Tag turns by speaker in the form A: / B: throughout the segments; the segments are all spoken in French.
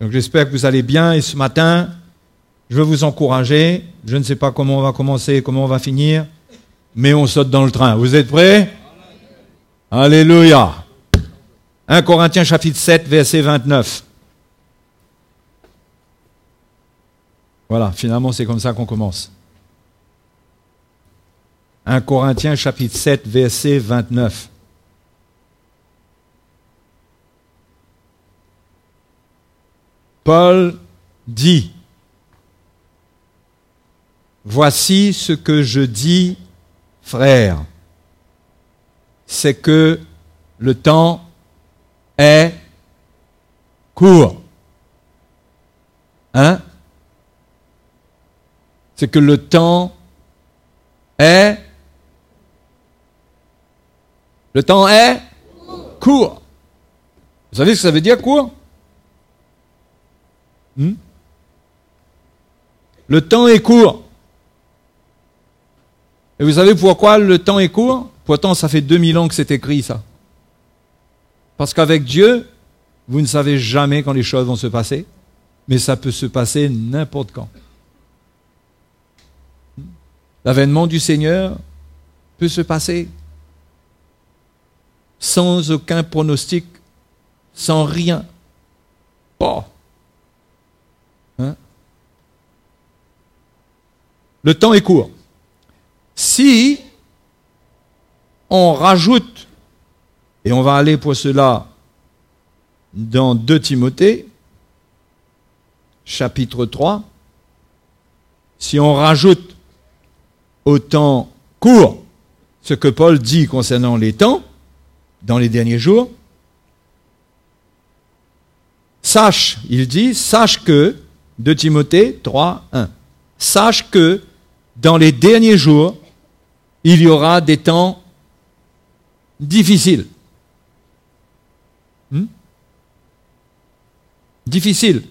A: Donc j'espère que vous allez bien et ce matin, je veux vous encourager. Je ne sais pas comment on va commencer, comment on va finir, mais on saute dans le train. Vous êtes prêts? Alléluia. 1 Corinthiens chapitre 7, verset 29. Voilà, finalement c'est comme ça qu'on commence. 1 Corinthiens chapitre 7, verset 29. Paul dit, « Voici ce que je dis, frères, c'est que le temps est court. » Hein? C'est que le temps est... Le temps est court. Vous savez ce que ça veut dire, court? Le temps est court. Et vous savez pourquoi le temps est court? Pourtant, ça fait 2000 ans que c'est écrit, ça. Parce qu'avec Dieu, vous ne savez jamais quand les choses vont se passer, mais ça peut se passer n'importe quand. L'avènement du Seigneur peut se passer sans aucun pronostic, sans rien. Oh. Hein? Le temps est court. Si on rajoute, et on va aller pour cela dans 2 Timothée, chapitre 3, si on rajoute au temps court ce que Paul dit concernant les temps, dans les derniers jours, sache, il dit, sache que, 2 Timothée 3, 1, sache que dans les derniers jours, il y aura des temps difficiles. Difficiles.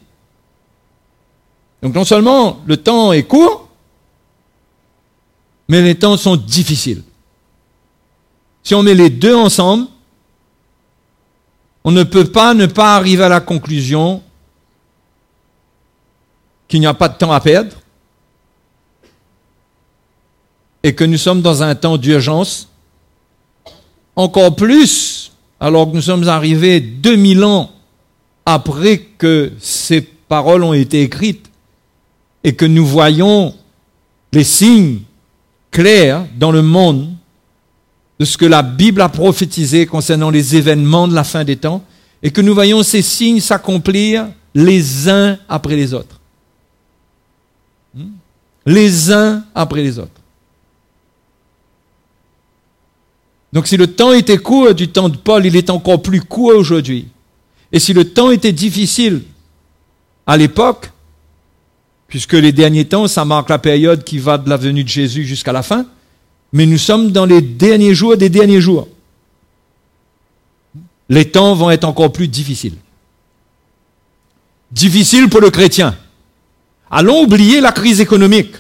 A: Donc non seulement le temps est court, mais les temps sont difficiles. Si on met les deux ensemble, on ne peut pas ne pas arriver à la conclusion qu'il n'y a pas de temps à perdre et que nous sommes dans un temps d'urgence, encore plus alors que nous sommes arrivés 2000 ans après que ces paroles ont été écrites et que nous voyons les signes clairs dans le monde de ce que la Bible a prophétisé concernant les événements de la fin des temps, et que nous voyons ces signes s'accomplir les uns après les autres. Les uns après les autres. Donc si le temps était court du temps de Paul, il est encore plus court aujourd'hui. Et si le temps était difficile à l'époque, puisque les derniers temps, ça marque la période qui va de la venue de Jésus jusqu'à la fin, mais nous sommes dans les derniers jours des derniers jours. Les temps vont être encore plus difficiles. Difficiles pour le chrétien. Allons oublier la crise économique.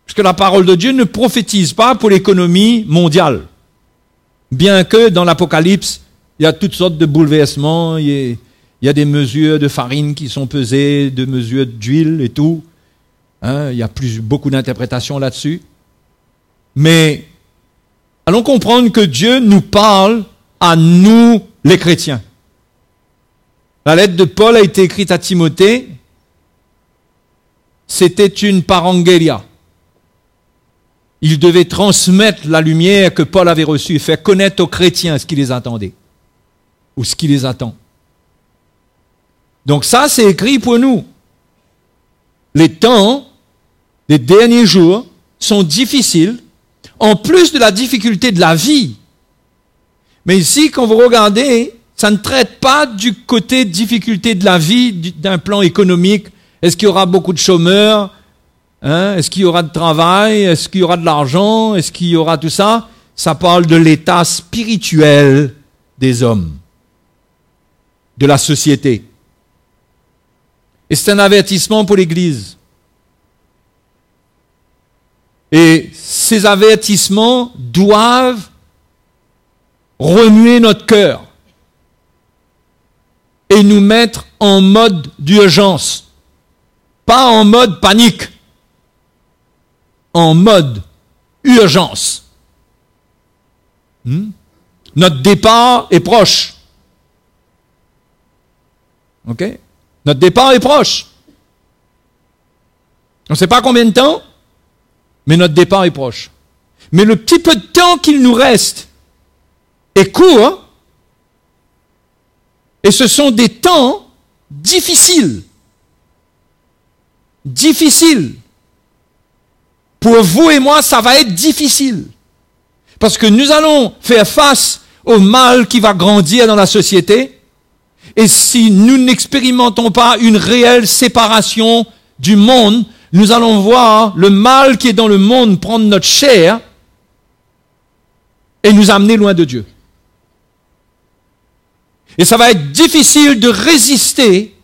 A: Parce que la parole de Dieu ne prophétise pas pour l'économie mondiale. Bien que dans l'Apocalypse, il y a toutes sortes de bouleversements, il y a des mesures de farine qui sont pesées, des mesures d'huile et tout. Hein, il y a beaucoup d'interprétations là-dessus. Mais allons comprendre que Dieu nous parle à nous, les chrétiens. La lettre de Paul a été écrite à Timothée. C'était une parangelia. Il devait transmettre la lumière que Paul avait reçue et faire connaître aux chrétiens ce qui les attendait ou ce qui les attend. Donc ça, c'est écrit pour nous. Les temps des derniers jours sont difficiles, en plus de la difficulté de la vie. Mais ici, quand vous regardez, ça ne traite pas du côté difficulté de la vie d'un plan économique. Est-ce qu'il y aura beaucoup de chômeurs? Est-ce qu'il y aura de travail? Est-ce qu'il y aura de l'argent? Est-ce qu'il y aura tout ça? Ça parle de l'état spirituel des hommes, de la société. Et c'est un avertissement pour l'Église. Et ces avertissements doivent remuer notre cœur. et nous mettre en mode d'urgence. Pas en mode panique. En mode urgence. Notre départ est proche. OK? Notre départ est proche. On ne sait pas combien de temps, mais notre départ est proche. Mais le petit peu de temps qu'il nous reste est court, et ce sont des temps difficiles. Difficiles. Pour vous et moi, ça va être difficile. Parce que nous allons faire face au mal qui va grandir dans la société, et si nous n'expérimentons pas une réelle séparation du monde, nous allons voir le mal qui est dans le monde prendre notre chair et nous amener loin de Dieu. Et ça va être difficile de résister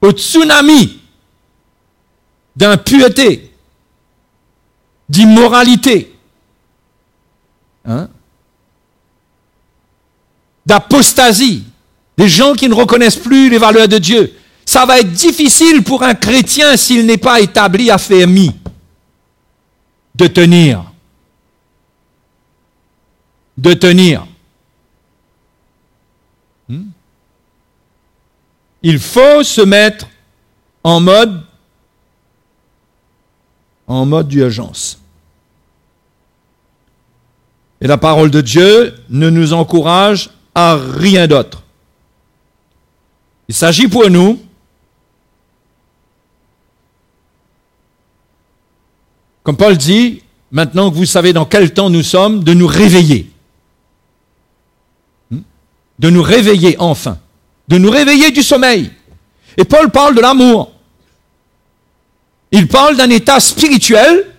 A: au tsunami d'impureté, d'immoralité, d'apostasie, des gens qui ne reconnaissent plus les valeurs de Dieu. Ça va être difficile pour un chrétien s'il n'est pas établi, affermi, de tenir. De tenir. Il faut se mettre en mode d'urgence. Et la parole de Dieu ne nous encourage à rien d'autre. Il s'agit pour nous comme Paul dit, maintenant que vous savez dans quel temps nous sommes, de nous réveiller. De nous réveiller enfin. De nous réveiller du sommeil. Et Paul parle de l'amour. Il parle d'un état spirituel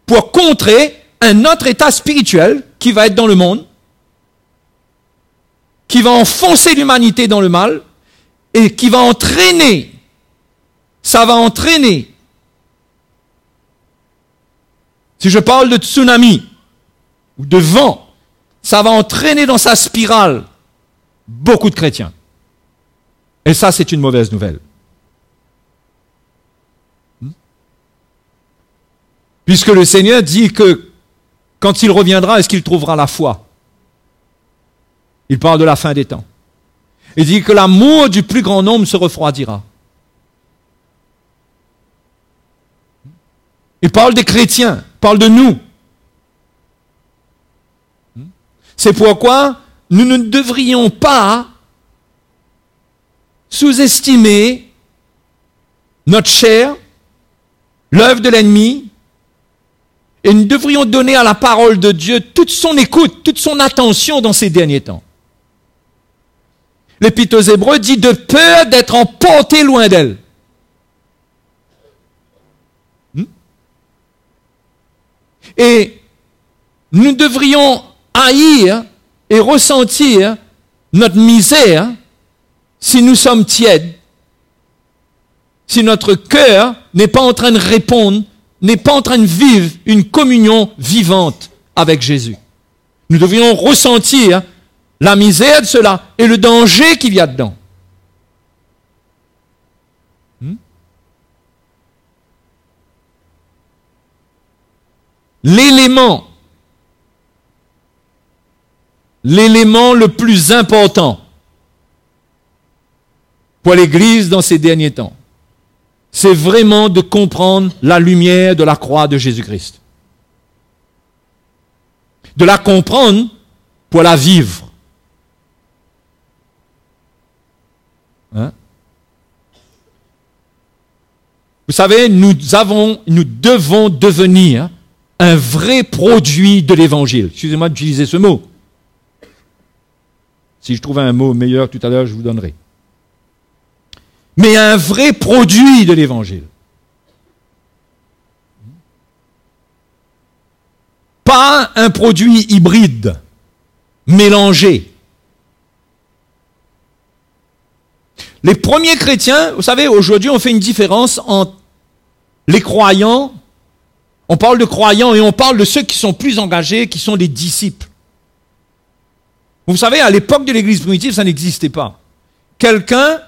A: pour contrer un autre état spirituel qui va être dans le monde, qui va enfoncer l'humanité dans le mal et qui va entraîner, ça va entraîner. Si je parle de tsunami ou de vent, ça va entraîner dans sa spirale beaucoup de chrétiens. Et ça, c'est une mauvaise nouvelle. Puisque le Seigneur dit que quand il reviendra, est-ce qu'il trouvera la foi? Il parle de la fin des temps. Il dit que l'amour du plus grand nombre se refroidira. Il parle des chrétiens, il parle de nous. C'est pourquoi nous ne devrions pas sous-estimer notre chair, l'œuvre de l'ennemi, et nous devrions donner à la parole de Dieu toute son écoute, toute son attention dans ces derniers temps. L'Épître aux Hébreux dit de peur d'être emporté loin d'elle. Et nous devrions haïr et ressentir notre misère si nous sommes tièdes, si notre cœur n'est pas en train de répondre, n'est pas en train de vivre une communion vivante avec Jésus. Nous devrions ressentir la misère de cela et le danger qu'il y a dedans. L'élément le plus important pour l'Église dans ces derniers temps, c'est vraiment de comprendre la lumière de la croix de Jésus-Christ. De la comprendre pour la vivre. Vous savez, nous devons devenir un vrai produit de l'Évangile. Excusez-moi d'utiliser ce mot. Si je trouve un mot meilleur tout à l'heure, je vous donnerai. Mais un vrai produit de l'Évangile. Pas un produit hybride, mélangé. Les premiers chrétiens, vous savez, aujourd'hui on fait une différence entre les croyants, on parle de croyants et on parle de ceux qui sont plus engagés, qui sont des disciples. Vous savez, à l'époque de l'Église primitive, ça n'existait pas. quelqu'un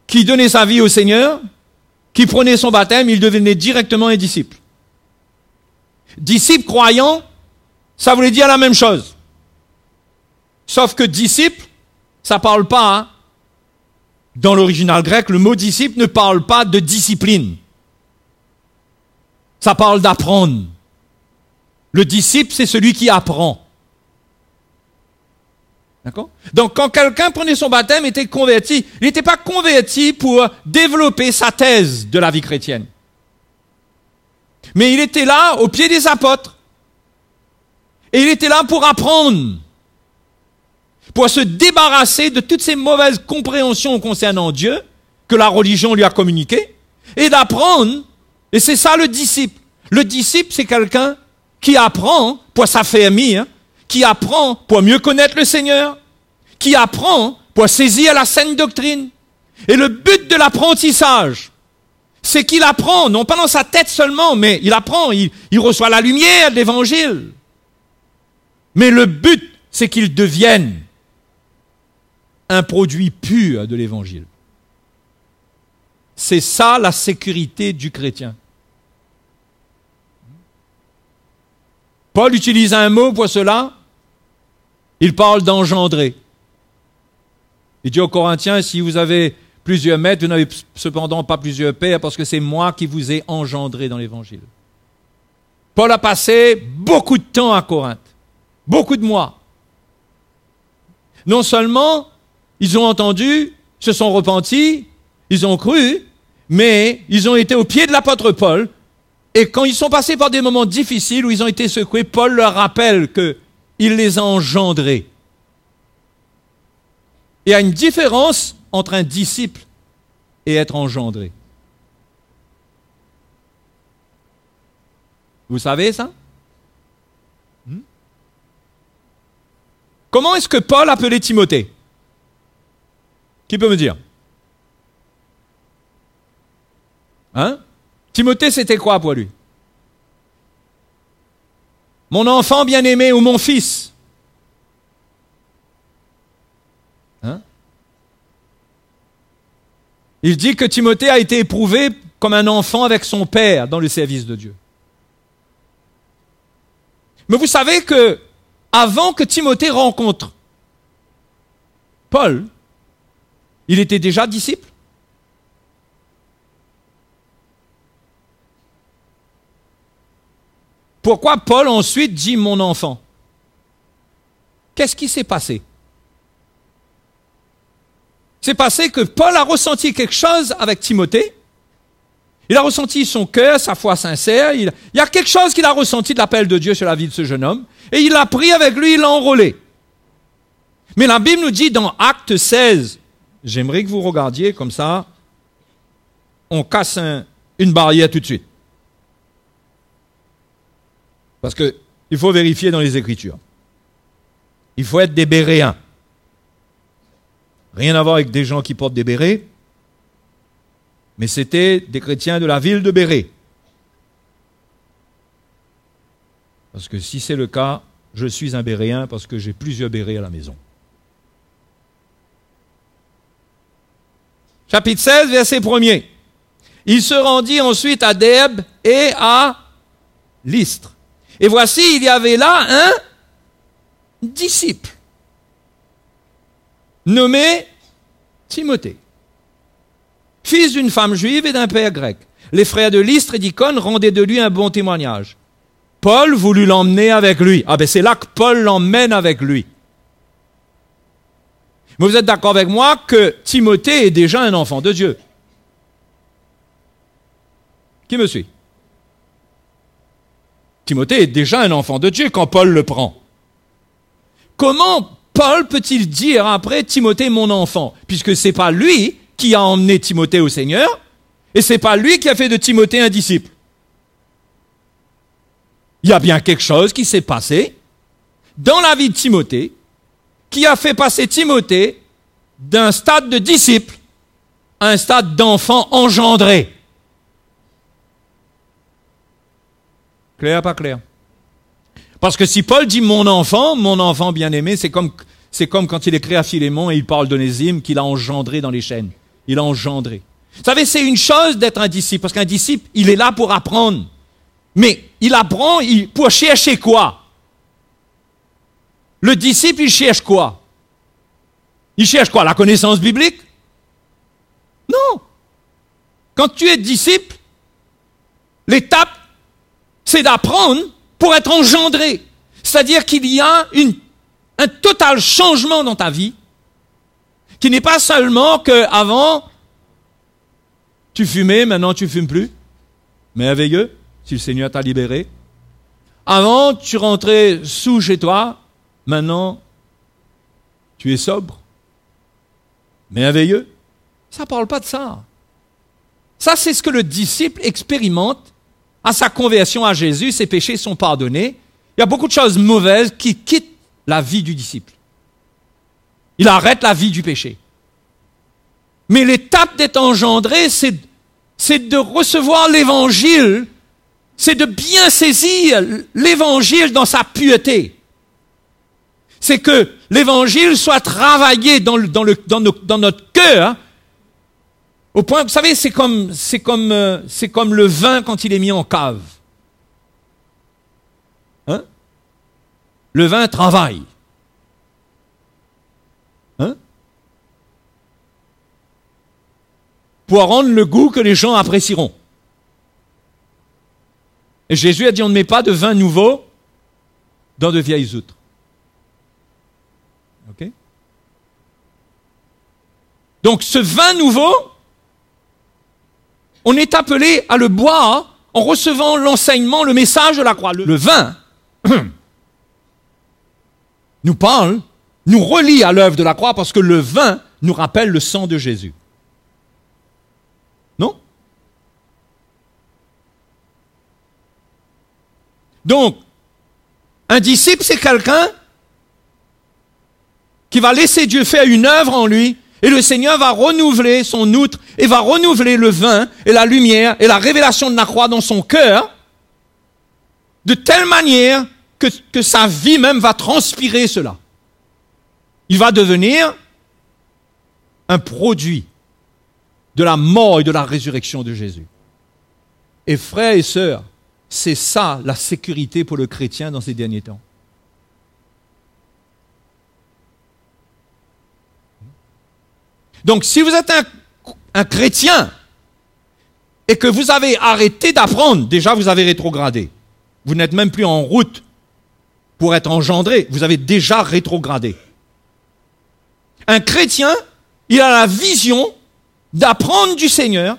A: qui donnait sa vie au Seigneur, qui prenait son baptême, il devenait directement un disciple. Disciple croyant, ça voulait dire la même chose. Sauf que disciple, ça parle pas, hein. Dans l'original grec, le mot disciple ne parle pas de discipline. Ça parle d'apprendre. Le disciple, c'est celui qui apprend. D'accord? Donc, quand quelqu'un prenait son baptême, était converti, il n'était pas converti pour développer sa thèse de la vie chrétienne. Mais il était là, au pied des apôtres. Et il était là pour apprendre. Pour se débarrasser de toutes ces mauvaises compréhensions concernant Dieu, que la religion lui a communiquées, et d'apprendre. Et c'est ça le disciple. Le disciple, c'est quelqu'un qui apprend pour s'affermir, qui apprend pour mieux connaître le Seigneur, qui apprend pour saisir la saine doctrine. Et le but de l'apprentissage, c'est qu'il apprend, non pas dans sa tête seulement, mais il apprend, il reçoit la lumière de l'Évangile. Mais le but, c'est qu'il devienne un produit pur de l'Évangile. C'est ça la sécurité du chrétien. Paul utilise un mot pour cela. Il parle d'engendrer. Il dit aux Corinthiens, si vous avez plusieurs maîtres, vous n'avez cependant pas plusieurs pères, parce que c'est moi qui vous ai engendré dans l'Évangile. Paul a passé beaucoup de temps à Corinthe. Beaucoup de mois. Non seulement ils ont entendu, se sont repentis, ils ont cru, mais ils ont été au pied de l'apôtre Paul. Et quand ils sont passés par des moments difficiles où ils ont été secoués, Paul leur rappelle qu'il les a engendrés. Il y a une différence entre un disciple et être engendré. Vous savez ça? Comment est-ce que Paul appelait Timothée? Qui peut me dire? Hein? Timothée, c'était quoi pour lui? Mon enfant bien-aimé ou mon fils? Hein? Il dit que Timothée a été éprouvé comme un enfant avec son père dans le service de Dieu. Mais vous savez que avant que Timothée rencontre Paul, il était déjà disciple. Pourquoi Paul ensuite dit mon enfant? Qu'est-ce qui s'est passé? C'est passé que Paul a ressenti quelque chose avec Timothée. Il a ressenti son cœur, sa foi sincère. Il y a quelque chose qu'il a ressenti de l'appel de Dieu sur la vie de ce jeune homme. Et il l'a pris avec lui, il l'a enrôlé. Mais la Bible nous dit dans Acte 16, j'aimerais que vous regardiez comme ça, on casse une barrière tout de suite. Parce qu'il faut vérifier dans les Écritures. Il faut être des Béréens. Rien à voir avec des gens qui portent des bérets, mais c'était des chrétiens de la ville de Bérée. Parce que si c'est le cas, je suis un Béréen parce que j'ai plusieurs bérets à la maison. Chapitre 16, verset 1er. Il se rendit ensuite à Derbe et à Lystre. Et voici, il y avait là un disciple nommé Timothée, fils d'une femme juive et d'un père grec. Les frères de Lystre et d'Icône rendaient de lui un bon témoignage. Paul voulut l'emmener avec lui. Ah ben c'est là que Paul l'emmène avec lui. Mais vous êtes d'accord avec moi que Timothée est déjà un enfant de Dieu? Qui me suit? Timothée est déjà un enfant de Dieu quand Paul le prend. Comment Paul peut-il dire après Timothée mon enfant? Puisque c'est pas lui qui a emmené Timothée au Seigneur et c'est pas lui qui a fait de Timothée un disciple. Il y a bien quelque chose qui s'est passé dans la vie de Timothée qui a fait passer Timothée d'un stade de disciple à un stade d'enfant engendré. Clair, pas clair? Parce que si Paul dit mon enfant bien-aimé, c'est comme c'est comme quand il écrit à Philémon et il parle d'Onésime qu'il a engendré dans les chaînes. Il a engendré. Vous savez, c'est une chose d'être un disciple, parce qu'un disciple, il est là pour apprendre. Mais il apprend pour chercher quoi? Le disciple, il cherche quoi? Il cherche quoi? La connaissance biblique? Non. Quand tu es disciple, l'étape, c'est d'apprendre pour être engendré. C'est-à-dire qu'il y a un total changement dans ta vie, qui n'est pas seulement qu'avant, tu fumais, maintenant tu fumes plus. Merveilleux, si le Seigneur t'a libéré. Avant, tu rentrais sous chez toi, maintenant, tu es sobre. Merveilleux. Ça ne parle pas de ça. Ça, c'est ce que le disciple expérimente à sa conversion à Jésus. Ses péchés sont pardonnés. Il y a beaucoup de choses mauvaises qui quittent la vie du disciple. Il arrête la vie du péché. Mais l'étape d'être engendré, c'est de recevoir l'évangile, c'est de bien saisir l'évangile dans sa pureté. C'est que l'évangile soit travaillé dans notre cœur, au point, vous savez, c'est comme le vin quand il est mis en cave. Hein? Le vin travaille. Hein? Pour rendre le goût que les gens apprécieront. Et Jésus a dit, on ne met pas de vin nouveau dans de vieilles outres. Ok? Donc ce vin nouveau, on est appelé à le boire en recevant l'enseignement, le message de la croix. Le vin nous parle, nous relie à l'œuvre de la croix parce que le vin nous rappelle le sang de Jésus. Non? Donc, un disciple, c'est quelqu'un qui va laisser Dieu faire une œuvre en lui, et le Seigneur va renouveler son outre, et va renouveler le vin, et la lumière, et la révélation de la croix dans son cœur, de telle manière que sa vie même va transpirer cela. Il va devenir un produit de la mort et de la résurrection de Jésus. Et frères et sœurs, c'est ça la sécurité pour le chrétien dans ces derniers temps. Donc si vous êtes un chrétien et que vous avez arrêté d'apprendre, déjà vous avez rétrogradé. Vous n'êtes même plus en route pour être engendré, vous avez déjà rétrogradé. Un chrétien, il a la vision d'apprendre du Seigneur.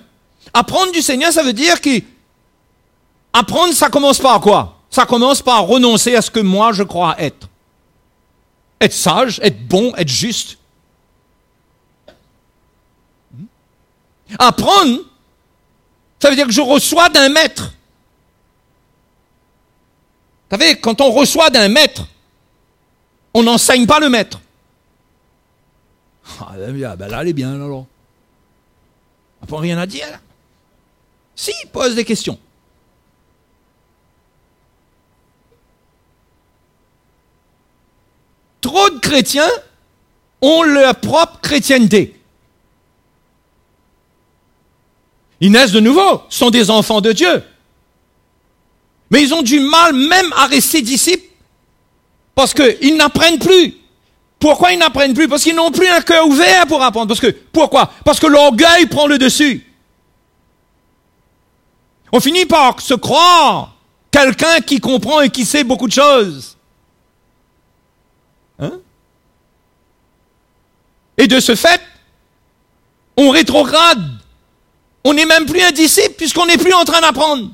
A: Apprendre du Seigneur, ça veut dire qu'apprendre, ça commence par quoi? Ça commence par renoncer à ce que moi je crois être. Être sage, être bon, être juste. Apprendre, ça veut dire que je reçois d'un maître. Vous savez, quand on reçoit d'un maître, on n'enseigne pas le maître. Ah ben là, elle est bien, alors. On n'a pas rien à dire, là. Si, pose des questions. Trop de chrétiens ont leur propre chrétienté. Ils naissent de nouveau, sont des enfants de Dieu. Mais ils ont du mal même à rester disciples parce qu'ils n'apprennent plus. Pourquoi ils n'apprennent plus? Parce qu'ils n'ont plus un cœur ouvert pour apprendre. Pourquoi? Parce que l'orgueil prend le dessus. On finit par se croire quelqu'un qui comprend et qui sait beaucoup de choses. Hein? Et de ce fait, on rétrograde. On n'est même plus un disciple puisqu'on n'est plus en train d'apprendre.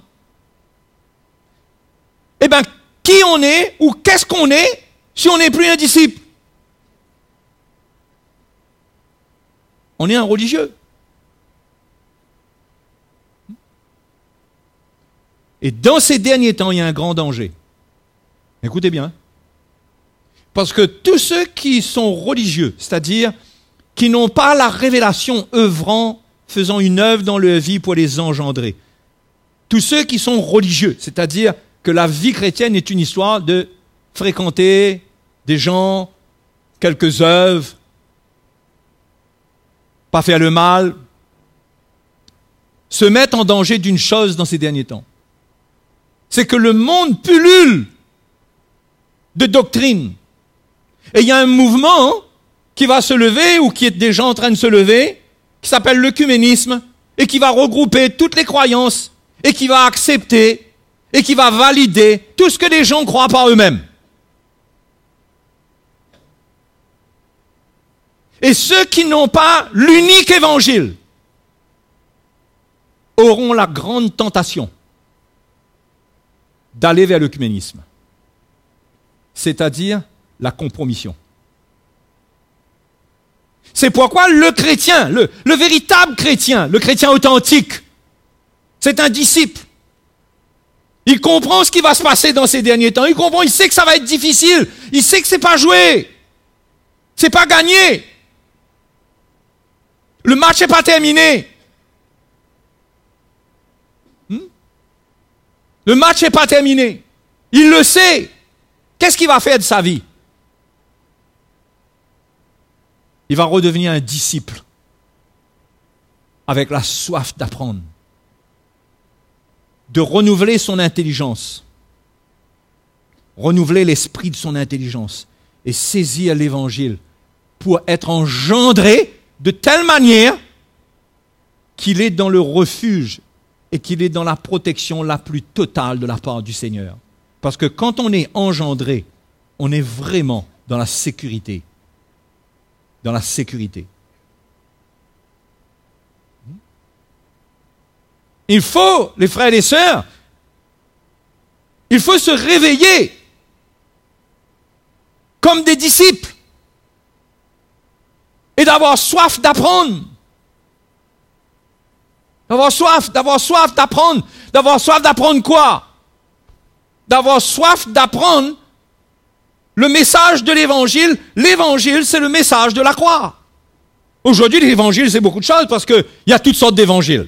A: Eh bien, qui on est ou qu'est-ce qu'on est si on n'est plus un disciple? On est un religieux. Et dans ces derniers temps, il y a un grand danger. Écoutez bien. Parce que tous ceux qui sont religieux, c'est-à-dire qui n'ont pas la révélation œuvrant, faisant une œuvre dans leur vie pour les engendrer, tous ceux qui sont religieux, c'est-à-dire que la vie chrétienne est une histoire de fréquenter des gens quelques œuvres, pas faire le mal, se mettent en danger d'une chose dans ces derniers temps. C'est que le monde pullule de doctrines. Et il y a un mouvement qui va se lever, ou qui est déjà en train de se lever, qui s'appelle l'œcuménisme, et qui va regrouper toutes les croyances, et qui va accepter, et qui va valider tout ce que les gens croient par eux-mêmes. Et ceux qui n'ont pas l'unique évangile auront la grande tentation d'aller vers l'œcuménisme, c'est-à-dire la compromission. C'est pourquoi le chrétien, le véritable chrétien, le chrétien authentique, c'est un disciple. Il comprend ce qui va se passer dans ces derniers temps. Il comprend, il sait que ça va être difficile. Il sait que c'est pas joué. C'est pas gagné. Le match n'est pas terminé. Le match n'est pas terminé. Il le sait. Qu'est-ce qu'il va faire de sa vie? Il va redevenir un disciple avec la soif d'apprendre, de renouveler son intelligence, renouveler l'esprit de son intelligence et saisir l'évangile pour être engendré de telle manière qu'il est dans le refuge et qu'il est dans la protection la plus totale de la part du Seigneur. Parce que quand on est engendré, on est vraiment dans la sécurité. Dans la sécurité. Il faut, les frères et les sœurs, il faut se réveiller comme des disciples et d'avoir soif d'apprendre. D'avoir soif d'apprendre. D'avoir soif d'apprendre quoi? D'avoir soif d'apprendre le message de l'évangile. L'évangile, c'est le message de la croix. Aujourd'hui, l'évangile, c'est beaucoup de choses parce qu'il y a toutes sortes d'évangiles.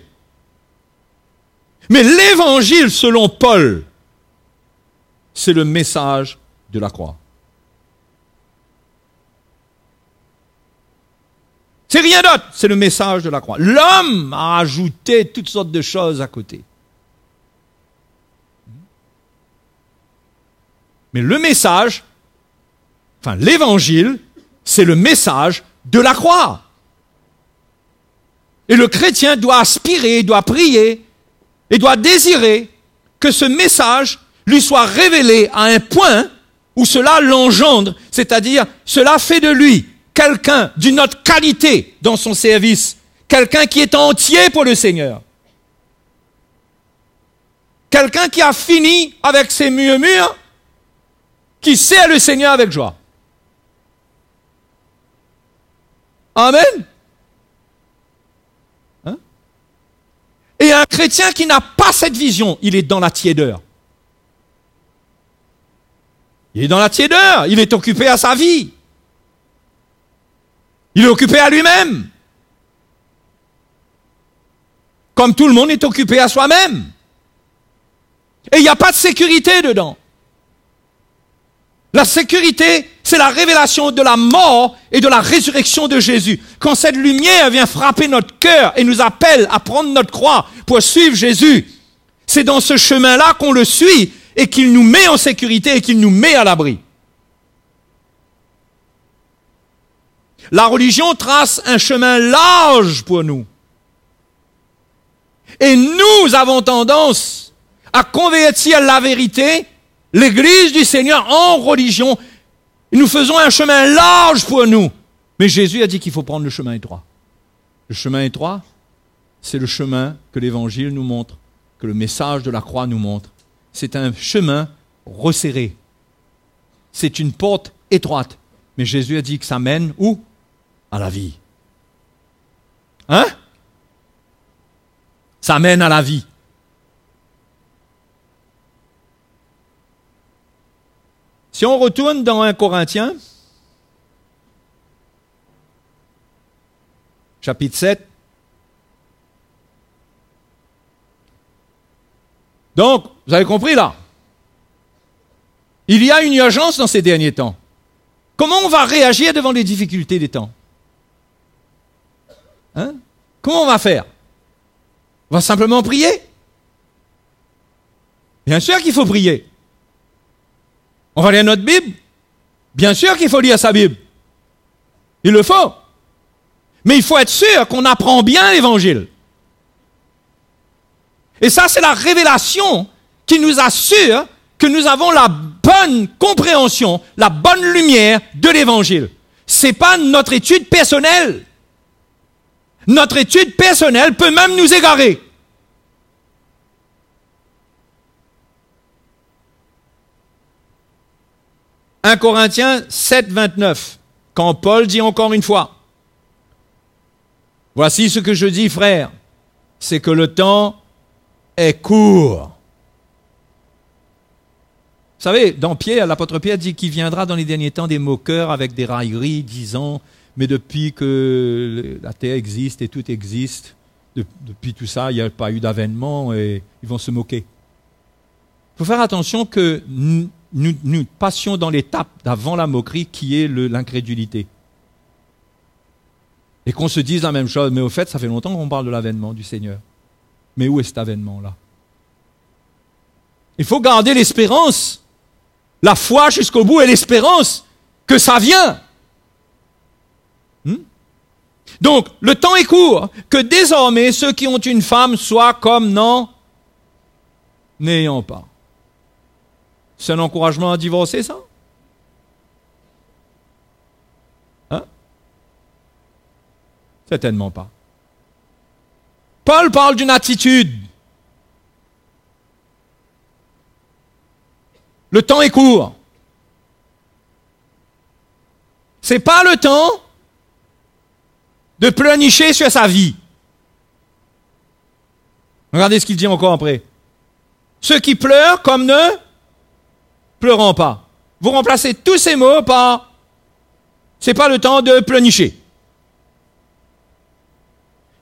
A: Mais l'évangile, selon Paul, c'est le message de la croix. C'est rien d'autre, c'est le message de la croix. L'homme a ajouté toutes sortes de choses à côté. Mais le message, enfin l'évangile, c'est le message de la croix. Et le chrétien doit aspirer, doit prier, et doit désirer que ce message lui soit révélé à un point où cela l'engendre, c'est-à-dire cela fait de lui quelqu'un d'une autre qualité dans son service, quelqu'un qui est entier pour le Seigneur, quelqu'un qui a fini avec ses murmures, qui sert le Seigneur avec joie. Amen. Hein? Et un chrétien qui n'a pas cette vision, il est dans la tiédeur. Il est dans la tiédeur, il est occupé à sa vie. Il est occupé à lui-même. Comme tout le monde est occupé à soi-même. Et il n'y a pas de sécurité dedans. La sécurité, c'est la révélation de la mort et de la résurrection de Jésus. Quand cette lumière vient frapper notre cœur et nous appelle à prendre notre croix pour suivre Jésus, c'est dans ce chemin-là qu'on le suit et qu'il nous met en sécurité et qu'il nous met à l'abri. La religion trace un chemin large pour nous. Et nous avons tendance à convertir la vérité, l'Église du Seigneur, en religion. Et nous faisons un chemin large pour nous. Mais Jésus a dit qu'il faut prendre le chemin étroit. Le chemin étroit, c'est le chemin que l'Évangile nous montre, que le message de la croix nous montre. C'est un chemin resserré. C'est une porte étroite. Mais Jésus a dit que ça mène où? À la vie. Hein? Ça mène à la vie. Si on retourne dans 1 Corinthiens, chapitre 7, donc, vous avez compris là, il y a une urgence dans ces derniers temps. Comment on va réagir devant les difficultés des temps? Hein? Comment on va faire? On va simplement prier? Bien sûr qu'il faut prier. On va lire notre Bible? Bien sûr qu'il faut lire sa Bible. Il le faut. Mais il faut être sûr qu'on apprend bien l'Évangile. Et ça, c'est la révélation qui nous assure que nous avons la bonne compréhension, la bonne lumière de l'Évangile. Ce n'est pas notre étude personnelle. Notre étude personnelle peut même nous égarer. « 1 Corinthiens 7, 29, quand Paul dit encore une fois, « Voici ce que je dis, frères, c'est que le temps est court. » Vous savez, dans Pierre, l'apôtre Pierre dit qu'il viendra dans les derniers temps des moqueurs avec des railleries, disant « Mais depuis que la terre existe et tout existe, depuis tout ça, il n'y a pas eu d'avènement et ils vont se moquer. » Il faut faire attention que nous passions dans l'étape d'avant la moquerie qui est l'incrédulité. Et qu'on se dise la même chose, mais au fait, ça fait longtemps qu'on parle de l'avènement du Seigneur. Mais où est cet avènement-là? Il faut garder l'espérance, la foi jusqu'au bout et l'espérance que ça vient. Donc, le temps est court, que désormais ceux qui ont une femme soient comme n'ayant pas. C'est un encouragement à divorcer, ça? Hein? Certainement pas. Paul parle d'une attitude. Le temps est court. C'est pas le temps de pleurnicher sur sa vie. Regardez ce qu'il dit encore après. Ceux qui pleurent comme ne pleurons pas. Vous remplacez tous ces mots par c'est pas le temps de pleurnicher.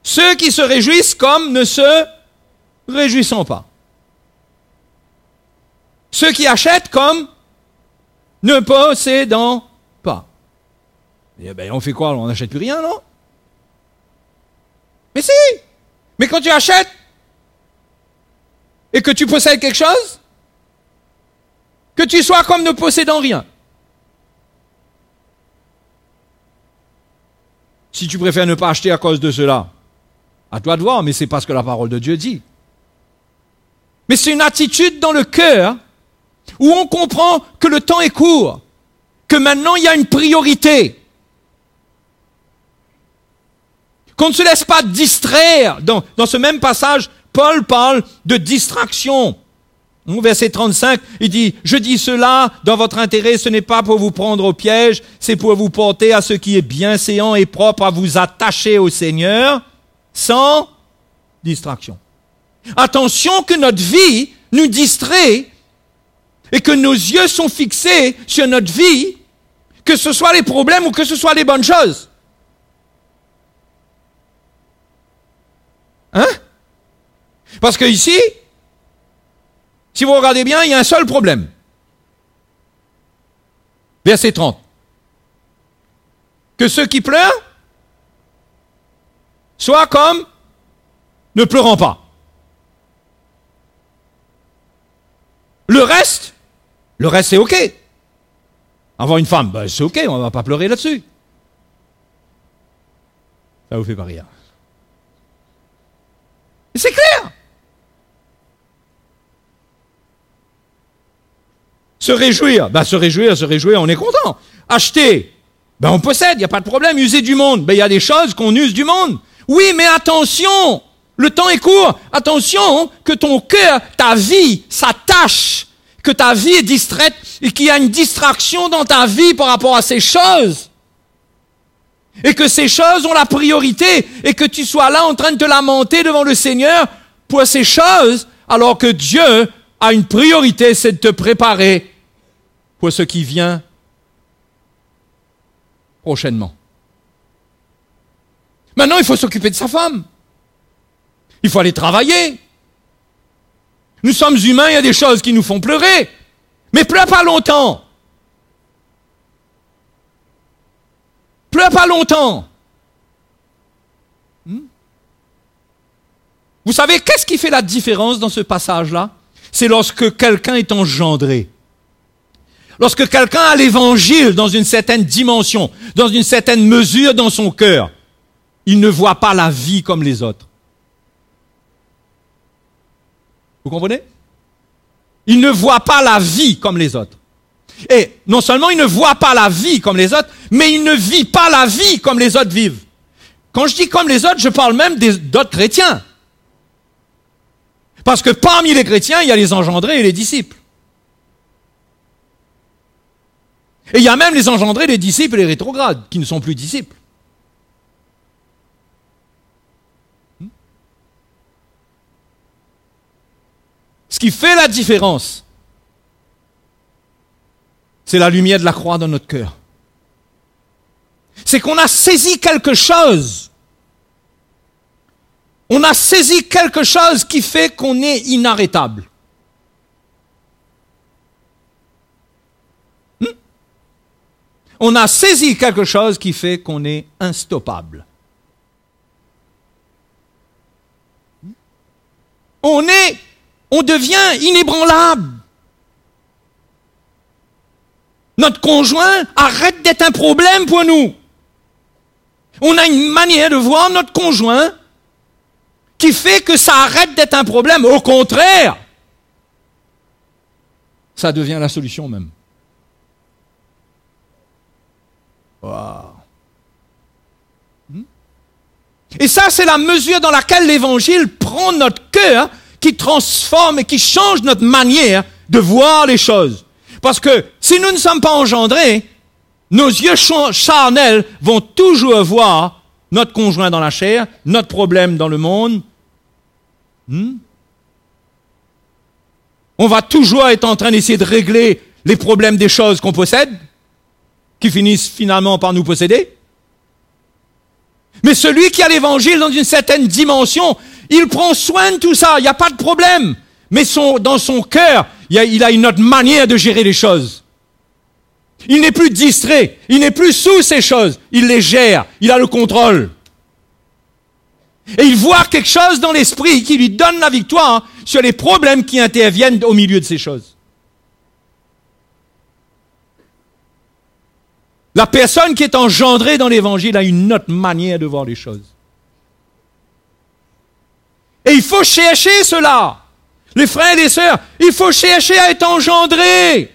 A: Ceux qui se réjouissent comme ne se réjouissons pas. Ceux qui achètent comme ne possédant pas. Et ben on fait quoi? On n'achète plus rien, non? Mais si! Mais quand tu achètes et que tu possèdes quelque chose, que tu sois comme ne possédant rien. Si tu préfères ne pas acheter à cause de cela, à toi de voir, mais c'est pas ce que la parole de Dieu dit. Mais c'est une attitude dans le cœur où on comprend que le temps est court, que maintenant il y a une priorité. Qu'on ne se laisse pas distraire. Dans ce même passage, Paul parle de distraction. Au verset 35, il dit « Je dis cela dans votre intérêt, ce n'est pas pour vous prendre au piège, c'est pour vous porter à ce qui est bienséant et propre, à vous attacher au Seigneur, sans distraction. » Attention que notre vie nous distrait et que nos yeux sont fixés sur notre vie, que ce soit les problèmes ou que ce soit les bonnes choses. Hein? Parce que ici, si vous regardez bien, il y a un seul problème. Verset 30. Que ceux qui pleurent soient comme ne pleurant pas. Le reste c'est ok. Avoir une femme, ben c'est ok, on ne va pas pleurer là-dessus. Ça vous fait pas rire. C'est clair. Se réjouir, se réjouir, on est content. Acheter, on possède, il n'y a pas de problème. User du monde, il y a des choses qu'on use du monde. Oui, mais attention, le temps est court. Attention que ton cœur, ta vie, s'attache, que ta vie est distraite et qu'il y a une distraction dans ta vie par rapport à ces choses. Et que ces choses ont la priorité et que tu sois là en train de te lamenter devant le Seigneur pour ces choses alors que Dieu a une priorité, c'est de te préparer pour ce qui vient prochainement. Maintenant, il faut s'occuper de sa femme. Il faut aller travailler. Nous sommes humains, il y a des choses qui nous font pleurer. Mais pleure pas longtemps. Pleure pas longtemps. Vous savez, qu'est-ce qui fait la différence dans ce passage-là? C'est lorsque quelqu'un est engendré. Lorsque quelqu'un a l'évangile dans une certaine dimension, dans une certaine mesure dans son cœur, il ne voit pas la vie comme les autres. Vous comprenez? Il ne voit pas la vie comme les autres. Et non seulement il ne voit pas la vie comme les autres, mais il ne vit pas la vie comme les autres vivent. Quand je dis comme les autres, je parle même d'autres chrétiens. Parce que parmi les chrétiens, il y a les engendrés et les disciples. Et il y a même les engendrés, les disciples et les rétrogrades, qui ne sont plus disciples. Ce qui fait la différence, c'est la lumière de la croix dans notre cœur. C'est qu'on a saisi quelque chose. On a saisi quelque chose qui fait qu'on est inarrêtable. On a saisi quelque chose qui fait qu'on est instoppable. On devient inébranlable. Notre conjoint arrête d'être un problème pour nous. On a une manière de voir notre conjoint qui fait que ça arrête d'être un problème. Au contraire, ça devient la solution même. Wow. Et ça, c'est la mesure dans laquelle l'Évangile prend notre cœur, qui transforme et qui change notre manière de voir les choses. Parce que si nous ne sommes pas engendrés, nos yeux charnels vont toujours voir notre conjoint dans la chair, notre problème dans le monde. On va toujours être en train d'essayer de régler les problèmes des choses qu'on possède, qui finissent finalement par nous posséder. Mais celui qui a l'évangile dans une certaine dimension, il prend soin de tout ça, il n'y a pas de problème. Mais dans son cœur, il a une autre manière de gérer les choses. Il n'est plus distrait, il n'est plus sous ces choses, il les gère, il a le contrôle. Et il voit quelque chose dans l'esprit qui lui donne la victoire sur les problèmes qui interviennent au milieu de ces choses. La personne qui est engendrée dans l'évangile a une autre manière de voir les choses. Et il faut chercher cela. Les frères et les sœurs, il faut chercher à être engendré.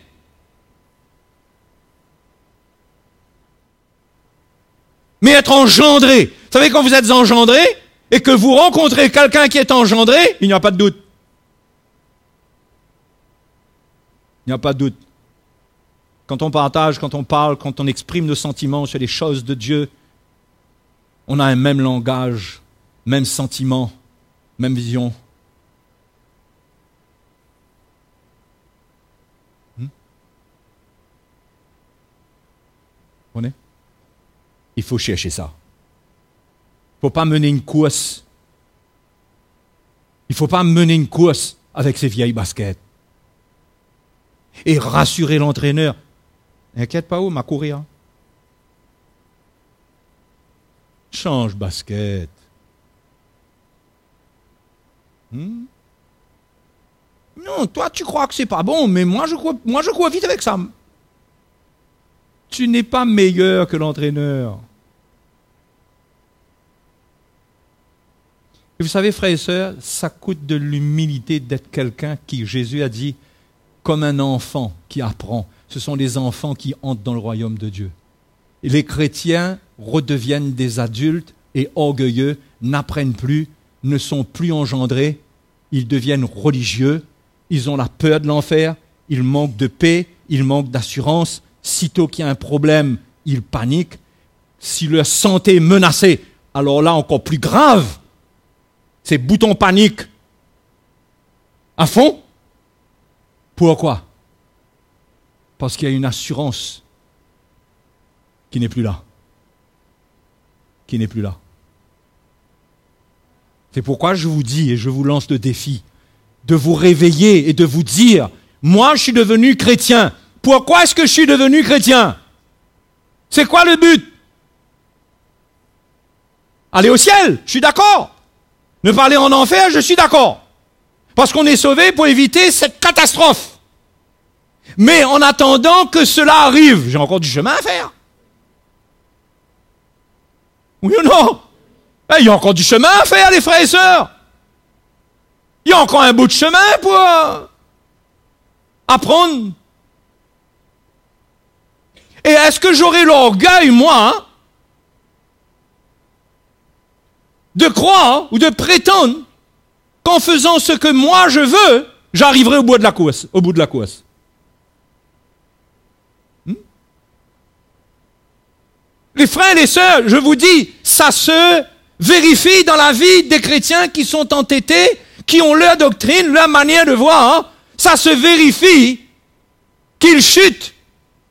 A: Mais être engendré. Vous savez, quand vous êtes engendré et que vous rencontrez quelqu'un qui est engendré, il n'y a pas de doute. Il n'y a pas de doute. Quand on partage, quand on parle, quand on exprime nos sentiments sur les choses de Dieu, on a un même langage, même sentiment, même vision. Vous comprenez? Il faut chercher ça. Il ne faut pas mener une course. Il ne faut pas mener une course avec ces vieilles baskets. Et rassurer l'entraîneur. Inquiète pas, m'a courir. Change basket. Non, toi tu crois que c'est pas bon, mais moi je cours vite avec ça. Tu n'es pas meilleur que l'entraîneur. Et vous savez, frères et sœurs, ça coûte de l'humilité d'être quelqu'un qui, Jésus a dit, comme un enfant qui apprend. Ce sont les enfants qui entrent dans le royaume de Dieu. Et les chrétiens redeviennent des adultes et orgueilleux, n'apprennent plus, ne sont plus engendrés, ils deviennent religieux, ils ont la peur de l'enfer, ils manquent de paix, ils manquent d'assurance. Sitôt qu'il y a un problème, ils paniquent. Si leur santé est menacée, alors là encore plus grave, c'est bouton panique à fond. Pourquoi? Parce qu'il y a une assurance qui n'est plus là. Qui n'est plus là. C'est pourquoi je vous dis et je vous lance le défi de vous réveiller et de vous dire, moi je suis devenu chrétien. Pourquoi est-ce que je suis devenu chrétien? C'est quoi le but? aller au ciel, je suis d'accord. Ne pas aller en enfer, je suis d'accord. Parce qu'on est sauvé pour éviter cette catastrophe. Mais en attendant que cela arrive, j'ai encore du chemin à faire. Oui ou non? Il y a encore du chemin à faire, les frères et sœurs. Il y a encore un bout de chemin pour apprendre. Et est-ce que j'aurai l'orgueil, moi, de croire ou de prétendre qu'en faisant ce que moi je veux, j'arriverai au bout de la course, Les frères et les sœurs, je vous dis, ça se vérifie dans la vie des chrétiens qui sont entêtés, qui ont leur doctrine, leur manière de voir. Ça se vérifie qu'ils chutent,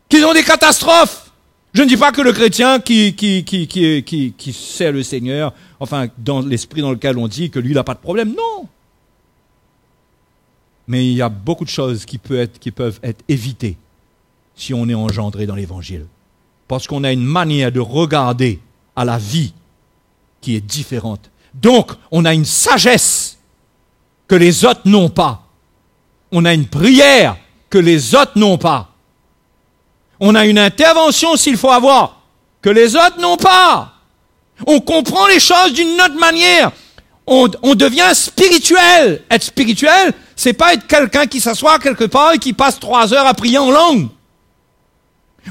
A: qu'ils ont des catastrophes. Je ne dis pas que le chrétien qui sert le Seigneur, enfin, dans l'esprit dans lequel on dit que lui, il n'a pas de problème. Non. Mais il y a beaucoup de choses qui peuvent être évitées si on est engendré dans l'Évangile. Parce qu'on a une manière de regarder à la vie qui est différente. Donc, on a une sagesse que les autres n'ont pas. On a une prière que les autres n'ont pas. On a une intervention, s'il faut avoir, que les autres n'ont pas. On comprend les choses d'une autre manière. On devient spirituel. Être spirituel, c'est pas être quelqu'un qui s'assoit quelque part et qui passe 3 heures à prier en langue.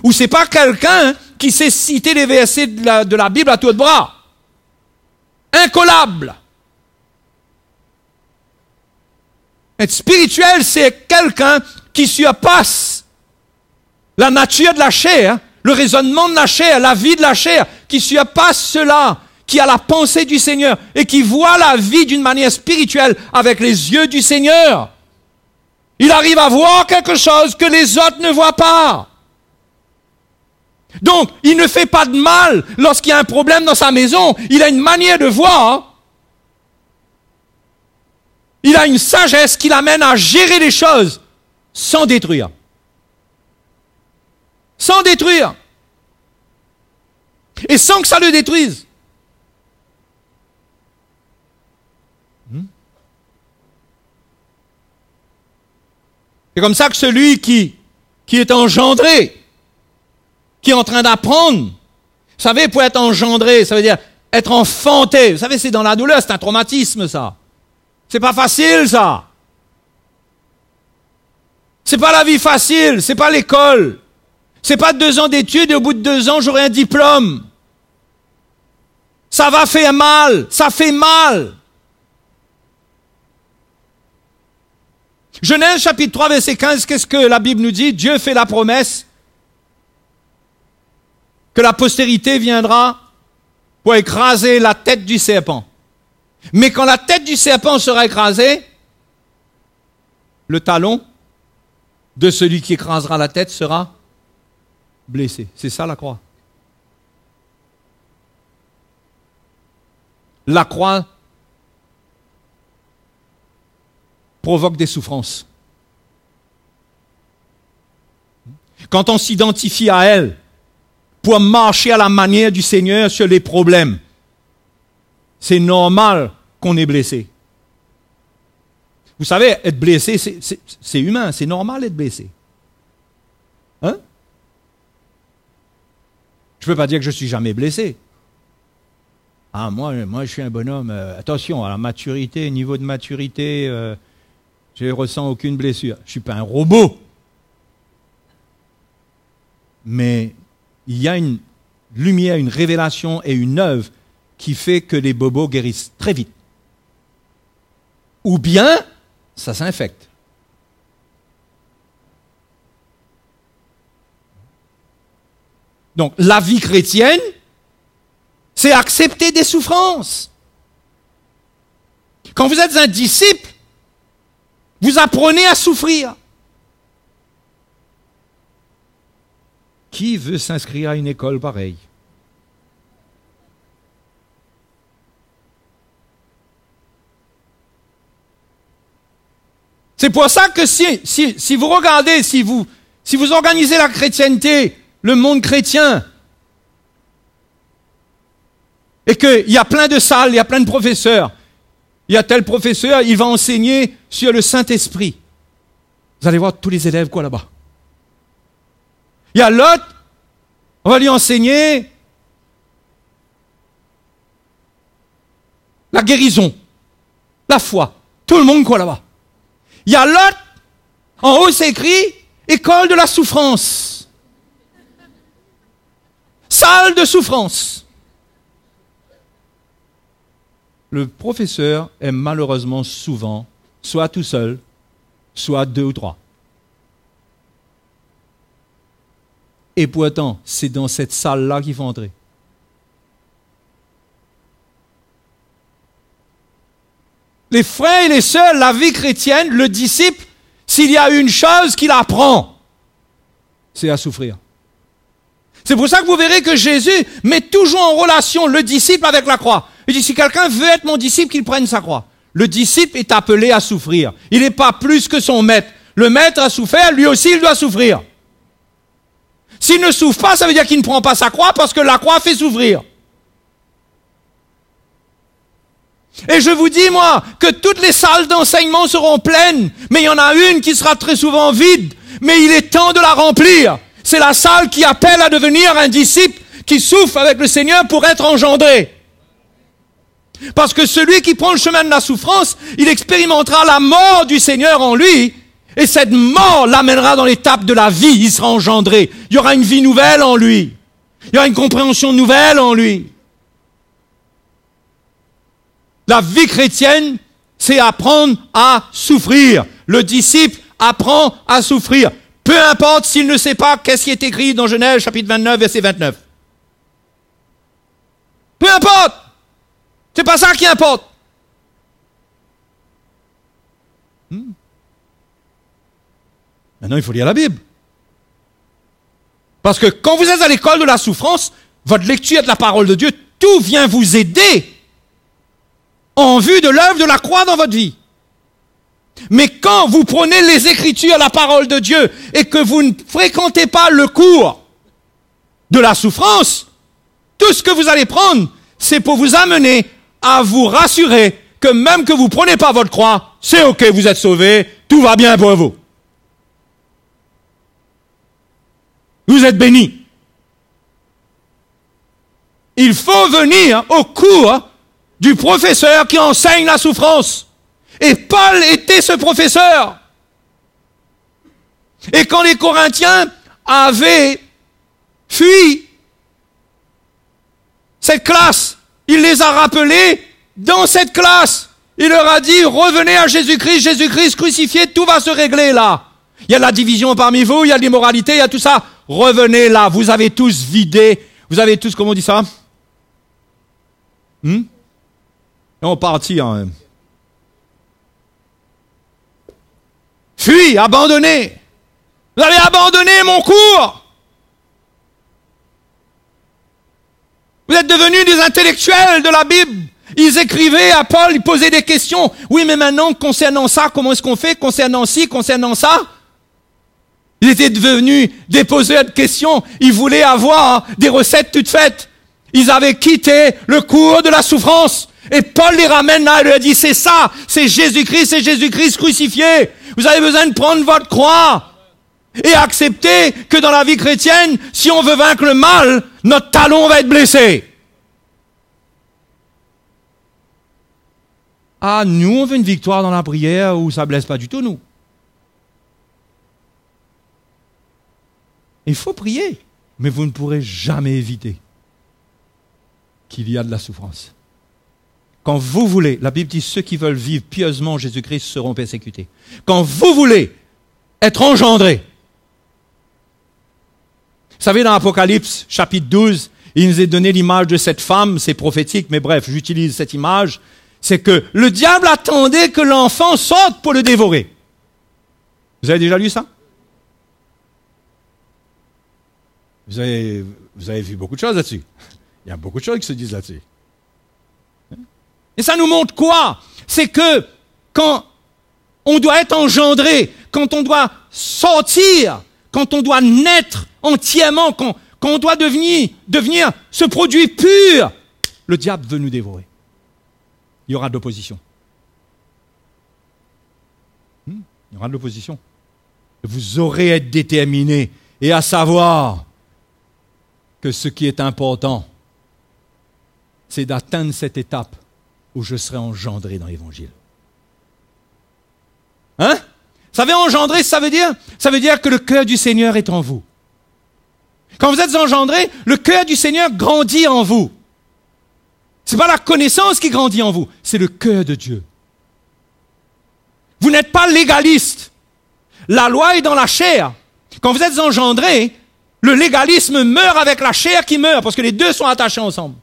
A: Ou c'est pas quelqu'un qui sait citer les versets de la Bible à tour de bras. Incollable. Être spirituel, c'est quelqu'un qui surpasse la nature de la chair, le raisonnement de la chair, la vie de la chair, qui surpasse cela, qui a la pensée du Seigneur et qui voit la vie d'une manière spirituelle avec les yeux du Seigneur. Il arrive à voir quelque chose que les autres ne voient pas. Donc, il ne fait pas de mal lorsqu'il y a un problème dans sa maison. Il a une manière de voir. Il a une sagesse qui l'amène à gérer les choses sans détruire. Sans détruire. Et sans que ça le détruise. C'est comme ça que celui qui est engendré, qui est en train d'apprendre, vous savez, pour être engendré, ça veut dire être enfanté. Vous savez, c'est dans la douleur, c'est un traumatisme, ça. C'est pas facile, ça. C'est pas la vie facile, c'est pas l'école. C'est pas 2 ans d'études et au bout de 2 ans, j'aurai un diplôme. Ça va faire mal, ça fait mal. Genèse chapitre 3, verset 15, qu'est-ce que la Bible nous dit? Dieu fait la promesse que la postérité viendra pour écraser la tête du serpent. Mais quand la tête du serpent sera écrasée, le talon de celui qui écrasera la tête sera blessé. C'est ça la croix. La croix provoque des souffrances. Quand on s'identifie à elle pour marcher à la manière du Seigneur sur les problèmes, c'est normal qu'on est blessé. Vous savez, être blessé, c'est humain, c'est normal d'être blessé. Hein? Je ne peux pas dire que je suis jamais blessé. Ah, moi je suis un bonhomme. Attention, à la maturité, niveau de maturité, je ne ressens aucune blessure. Je ne suis pas un robot. Mais il y a une lumière, une révélation et une œuvre qui fait que les bobos guérissent très vite. Ou bien, ça s'infecte. Donc, la vie chrétienne, c'est accepter des souffrances. Quand vous êtes un disciple, vous apprenez à souffrir. Qui veut s'inscrire à une école pareille? C'est pour ça que si vous regardez, si vous organisez la chrétienté, le monde chrétien, et qu'il y a plein de salles, il y a plein de professeurs. Il y a tel professeur, il va enseigner sur le Saint-Esprit. Vous allez voir tous les élèves quoi là-bas. Il y a l'autre, on va lui enseigner la guérison, la foi. Tout le monde quoi là-bas. Il y a l'autre, en haut c'est écrit école de la souffrance. Salle de souffrance. Le professeur est malheureusement souvent soit tout seul, soit 2 ou 3. Et pourtant, c'est dans cette salle-là qu'il faut entrer. Les frères et les sœurs, la vie chrétienne, le disciple, s'il y a une chose qu'il apprend, c'est à souffrir. C'est pour ça que vous verrez que Jésus met toujours en relation le disciple avec la croix. Il dit, si quelqu'un veut être mon disciple, qu'il prenne sa croix. Le disciple est appelé à souffrir. Il n'est pas plus que son maître. Le maître a souffert, lui aussi il doit souffrir. S'il ne souffre pas, ça veut dire qu'il ne prend pas sa croix parce que la croix fait souffrir. Et je vous dis, moi, que toutes les salles d'enseignement seront pleines, mais il y en a une qui sera très souvent vide, mais il est temps de la remplir. C'est la salle qui appelle à devenir un disciple qui souffre avec le Seigneur pour être engendré. Parce que celui qui prend le chemin de la souffrance, il expérimentera la mort du Seigneur en lui, et cette mort l'amènera dans l'étape de la vie, il sera engendré. Il y aura une vie nouvelle en lui. Il y aura une compréhension nouvelle en lui. La vie chrétienne, c'est apprendre à souffrir. Le disciple apprend à souffrir. Peu importe s'il ne sait pas qu'est-ce qui est écrit dans Genèse chapitre 29, verset 29. Peu importe. C'est pas ça qui importe. Maintenant, il faut lire la Bible. Parce que quand vous êtes à l'école de la souffrance, votre lecture de la parole de Dieu, tout vient vous aider en vue de l'œuvre de la croix dans votre vie. Mais quand vous prenez les Écritures, la parole de Dieu, et que vous ne fréquentez pas le cours de la souffrance, tout ce que vous allez prendre, c'est pour vous amener à vous rassurer que même que vous ne prenez pas votre croix, c'est ok, vous êtes sauvés, tout va bien pour vous. Vous êtes bénis. Il faut venir au cours du professeur qui enseigne la souffrance. Et Paul était ce professeur. Et quand les Corinthiens avaient fui cette classe, il les a rappelés dans cette classe. Il leur a dit, revenez à Jésus-Christ, Jésus-Christ crucifié, tout va se régler là. Il y a de la division parmi vous, il y a de l'immoralité, il y a tout ça. Revenez là, vous avez tous vidé, vous avez tous, comment on dit ça? On partit, hein. Fui, abandonné. Vous avez abandonné mon cours. Vous êtes devenus des intellectuels de la Bible. Ils écrivaient à Paul, ils posaient des questions. Oui, mais maintenant, concernant ça, comment est-ce qu'on fait? Concernant ci, concernant ça? Ils étaient devenus des poseurs de questions. Ils voulaient avoir des recettes toutes faites. Ils avaient quitté le cours de la souffrance. Et Paul les ramène là, il leur dit, c'est ça, c'est Jésus-Christ crucifié. Vous avez besoin de prendre votre croix. Et accepter que dans la vie chrétienne, si on veut vaincre le mal, notre talon va être blessé. Ah, nous, on veut une victoire dans la prière où ça ne blesse pas du tout, nous. Il faut prier, mais vous ne pourrez jamais éviter qu'il y a de la souffrance. Quand vous voulez, la Bible dit, ceux qui veulent vivre pieusement en Jésus-Christ seront persécutés. Quand vous voulez être engendrés, vous savez, dans Apocalypse, chapitre 12, il nous est donné l'image de cette femme, c'est prophétique, mais bref, j'utilise cette image, c'est que le diable attendait que l'enfant sorte pour le dévorer. Vous avez déjà lu ça? Vous avez vu beaucoup de choses là-dessus. Il y a beaucoup de choses qui se disent là-dessus. Et ça nous montre quoi? C'est que quand on doit être engendré, quand on doit sortir, quand on doit naître entièrement, quand on doit devenir ce produit pur, le diable veut nous dévorer. Il y aura de l'opposition. Il y aura de l'opposition. Vous aurez à être déterminé et à savoir que ce qui est important, c'est d'atteindre cette étape où je serai engendré dans l'Évangile. Hein? Vous savez, engendré, ça veut dire que le cœur du Seigneur est en vous. Quand vous êtes engendré, le cœur du Seigneur grandit en vous. Ce n'est pas la connaissance qui grandit en vous, c'est le cœur de Dieu. Vous n'êtes pas légaliste. La loi est dans la chair. Quand vous êtes engendré, le légalisme meurt avec la chair qui meurt, parce que les deux sont attachés ensemble.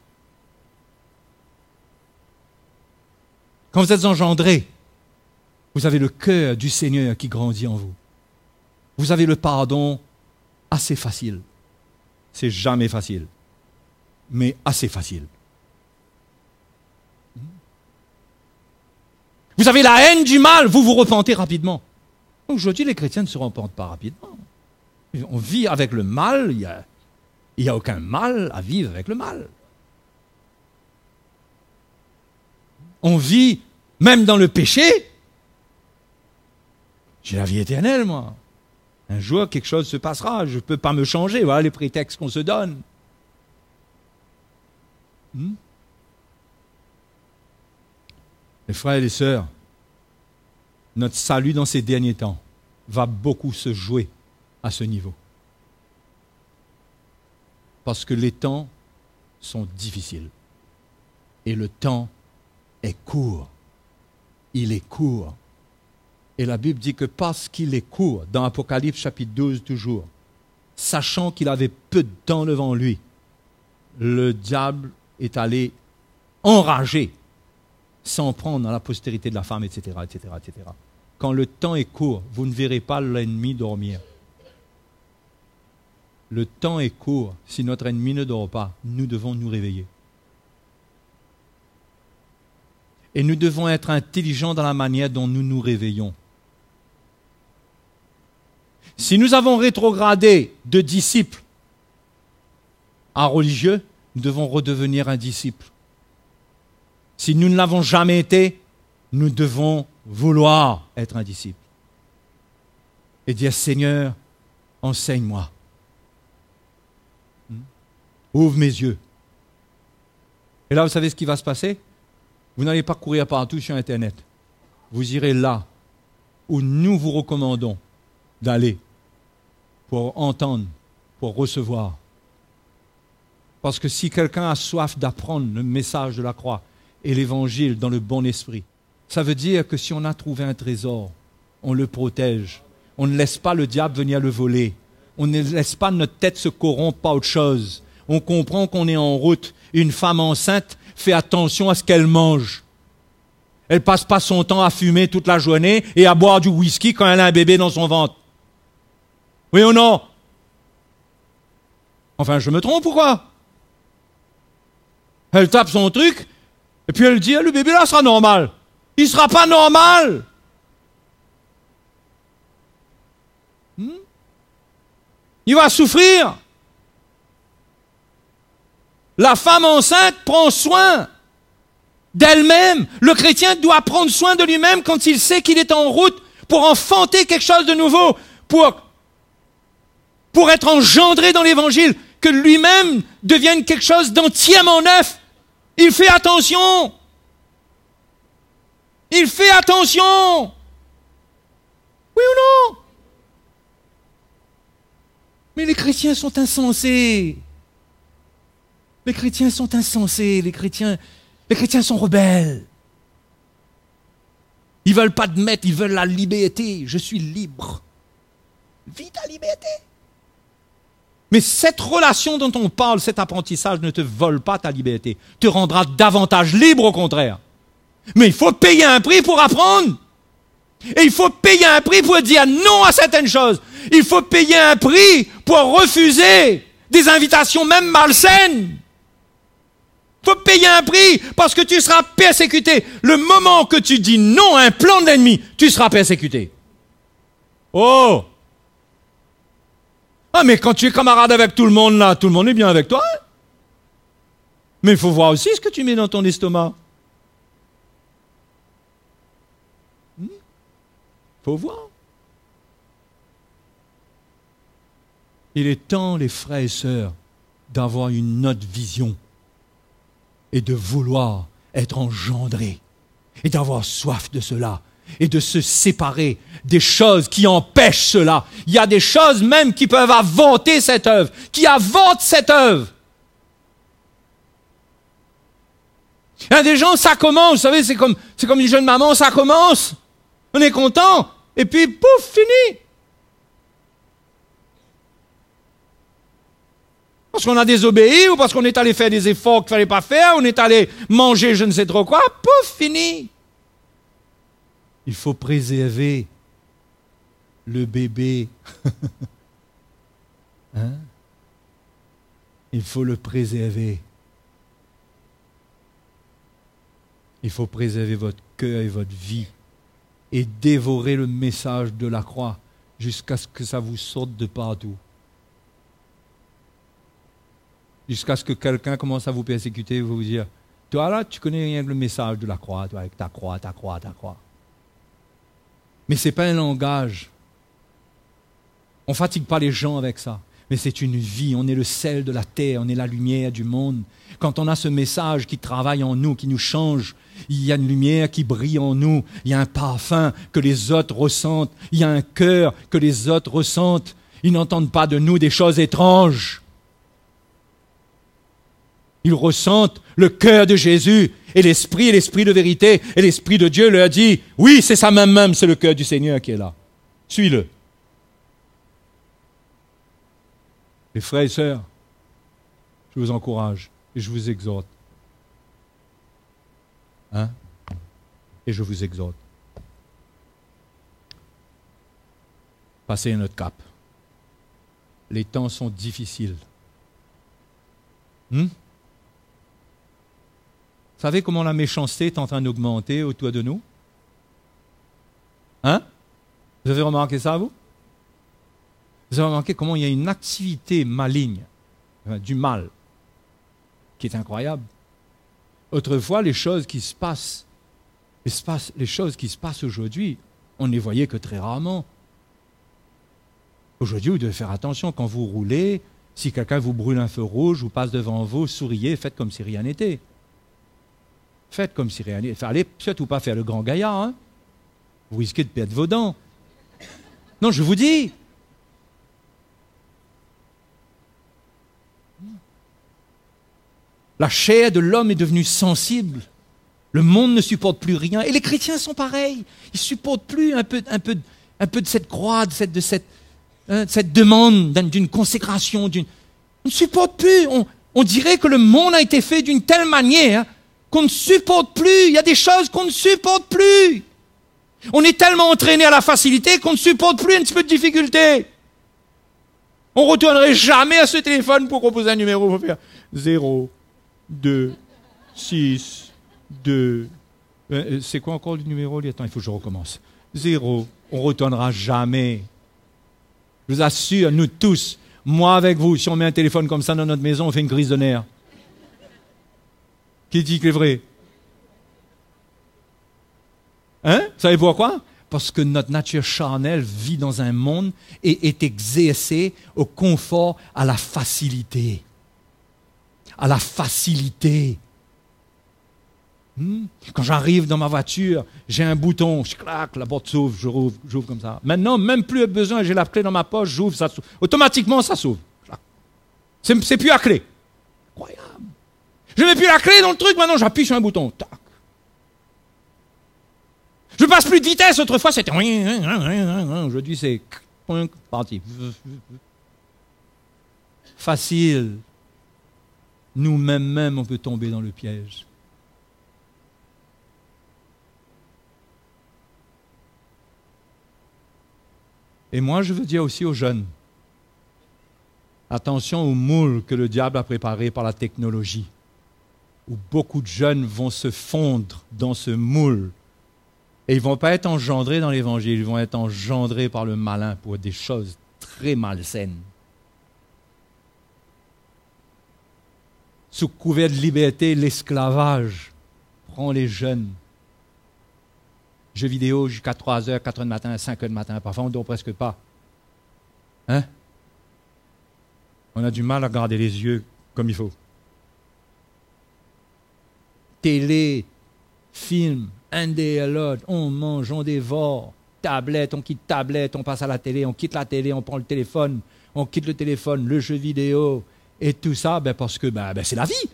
A: Quand vous êtes engendré, vous avez le cœur du Seigneur qui grandit en vous. Vous avez le pardon assez facile. C'est jamais facile, mais assez facile. Vous avez la haine du mal, vous vous repentez rapidement. Aujourd'hui, les chrétiens ne se repentent pas rapidement. On vit avec le mal, il n'y a aucun mal à vivre avec le mal. On vit même dans le péché. J'ai la vie éternelle, moi. Un jour, quelque chose se passera, je ne peux pas me changer. Voilà les prétextes qu'on se donne. Les frères et les sœurs, notre salut dans ces derniers temps va beaucoup se jouer à ce niveau. Parce que les temps sont difficiles. Et le temps est court. Il est court. Et la Bible dit que parce qu'il est court, dans Apocalypse chapitre 12 toujours, sachant qu'il avait peu de temps devant lui, le diable est allé enragé, s'en prendre à la postérité de la femme, etc., etc., etc. Quand le temps est court, vous ne verrez pas l'ennemi dormir. Le temps est court. Si notre ennemi ne dort pas, nous devons nous réveiller. Et nous devons être intelligents dans la manière dont nous nous réveillons. Si nous avons rétrogradé de disciples à religieux, nous devons redevenir un disciple. Si nous ne l'avons jamais été, nous devons vouloir être un disciple. Et dire, Seigneur, enseigne-moi. Ouvre mes yeux. Et là, vous savez ce qui va se passer? Vous n'allez pas courir partout sur Internet. Vous irez là où nous vous recommandons d'aller pour entendre, pour recevoir. Parce que si quelqu'un a soif d'apprendre le message de la croix et l'évangile dans le bon esprit, ça veut dire que si on a trouvé un trésor, on le protège. On ne laisse pas le diable venir le voler. On ne laisse pas notre tête se corrompre par autre chose. On comprend qu'on est en route. Une femme enceinte fait attention à ce qu'elle mange. Elle ne passe pas son temps à fumer toute la journée et à boire du whisky quand elle a un bébé dans son ventre. Oui ou non? Enfin, je me trompe ou quoi? Elle tape son truc et puis elle dit, le bébé là sera normal. Il ne sera pas normal. Il va souffrir. La femme enceinte prend soin d'elle-même. Le chrétien doit prendre soin de lui-même quand il sait qu'il est en route pour enfanter quelque chose de nouveau, pour être engendré dans l'évangile, que lui-même devienne quelque chose d'entièrement neuf. Il fait attention. Il fait attention. Oui ou non? Mais les chrétiens sont insensés. Les chrétiens sont insensés. Les chrétiens sont rebelles. Ils ne veulent pas admettre, ils veulent la liberté. Je suis libre. Vis ta liberté. Mais cette relation dont on parle, cet apprentissage ne te vole pas ta liberté. Te rendra davantage libre au contraire. Mais il faut payer un prix pour apprendre. Et il faut payer un prix pour dire non à certaines choses. Il faut payer un prix pour refuser des invitations même malsaines. Il faut payer un prix parce que tu seras persécuté. Le moment que tu dis non à un plan de l'ennemi, tu seras persécuté. Oh! Ah, mais quand tu es camarade avec tout le monde là, tout le monde est bien avec toi. Hein? Mais il faut voir aussi ce que tu mets dans ton estomac. Il faut voir. Il est temps, les frères et sœurs, d'avoir une autre vision et de vouloir être engendrés et d'avoir soif de cela et de se séparer des choses qui empêchent cela. Il y a des choses même qui peuvent avorter cette œuvre, qui avortent cette œuvre. Il y a des gens, ça commence, vous savez, c'est comme une jeune maman, ça commence, on est content, et puis pouf, fini. Parce qu'on a désobéi ou parce qu'on est allé faire des efforts qu'il ne fallait pas faire, on est allé manger je ne sais trop quoi, pouf, fini. Il faut préserver le bébé. Hein? Il faut le préserver. Il faut préserver votre cœur et votre vie et dévorer le message de la croix jusqu'à ce que ça vous sorte de partout. Jusqu'à ce que quelqu'un commence à vous persécuter et vous dire « Toi là, tu connais rien que le message de la croix, toi, avec ta croix, ta croix, ta croix. » Mais ce n'est pas un langage. On ne fatigue pas les gens avec ça. Mais c'est une vie. On est le sel de la terre, on est la lumière du monde. Quand on a ce message qui travaille en nous, qui nous change, il y a une lumière qui brille en nous, il y a un parfum que les autres ressentent, il y a un cœur que les autres ressentent. Ils n'entendent pas de nous des choses étranges. Ils ressentent le cœur de Jésus et l'esprit de vérité. Et l'esprit de Dieu leur dit, oui, c'est ça même, c'est le cœur du Seigneur qui est là. Suis-le. Les frères et sœurs, je vous encourage et je vous exhorte. Hein? Et je vous exhorte. Passez un autre cap. Les temps sont difficiles. Vous savez comment la méchanceté est en train d'augmenter autour de nous? Hein? Vous avez remarqué ça, vous? Vous avez remarqué comment il y a une activité maligne, du mal, qui est incroyable. Autrefois, les choses qui se passent aujourd'hui, on ne les voyait que très rarement. Aujourd'hui, vous devez faire attention quand vous roulez. Si quelqu'un vous brûle un feu rouge, vous passe devant vous, souriez, faites comme si rien n'était. Faites comme si rien n'était. Allez surtout pas faire le grand gaillard. Hein? Vous risquez de perdre vos dents. Non, je vous dis. La chair de l'homme est devenue sensible. Le monde ne supporte plus rien. Et les chrétiens sont pareils. Ils ne supportent plus un peu de cette croix, de cette demande d'une consécration. On ne supporte plus. On dirait que le monde a été fait d'une telle manière qu'on ne supporte plus. Il y a des choses qu'on ne supporte plus. On est tellement entraîné à la facilité qu'on ne supporte plus un petit peu de difficulté. On ne retournerait jamais à ce téléphone pour composer un numéro. Il faut faire 0, 2, 6, 2. C'est quoi encore le numéro? Attends, il faut que je recommence. 0. On ne retournera jamais. Je vous assure, nous tous, moi avec vous, si on met un téléphone comme ça dans notre maison, on fait une crise de nerfs. Qui dit que c'est vrai? Hein? Vous savez pourquoi? Parce que notre nature charnelle vit dans un monde et est exercée au confort, à la facilité. À la facilité. Quand j'arrive dans ma voiture, j'ai un bouton, je claque, la porte s'ouvre, j'ouvre comme ça. Maintenant, même plus besoin, j'ai la clé dans ma poche, j'ouvre, ça s'ouvre. Automatiquement, ça s'ouvre. C'est plus à clé. Incroyable. Je ne mets plus la clé dans le truc, maintenant j'appuie sur un bouton. Tac. Je passe plus de vitesse, autrefois c'était... Aujourd'hui c'est... Parti. Facile. Nous-mêmes, on peut tomber dans le piège. Et moi, je veux dire aussi aux jeunes, attention au moule que le diable a préparé par la technologie, où beaucoup de jeunes vont se fondre dans ce moule. Et ils ne vont pas être engendrés dans l'évangile, ils vont être engendrés par le malin pour des choses très malsaines. sous couvert de liberté, l'esclavage prend les jeunes. Jeux vidéo jusqu'à 3 heures, 4 heures du matin, 5 heures du matin. Parfois, on ne dort presque pas. Hein? On a du mal à garder les yeux comme il faut. Télé, film, un derrière l'autre, on mange, on dévore. Tablette, on quitte tablette, on passe à la télé, on quitte la télé, on prend le téléphone, on quitte le téléphone, le jeu vidéo, et tout ça, parce que c'est la vie.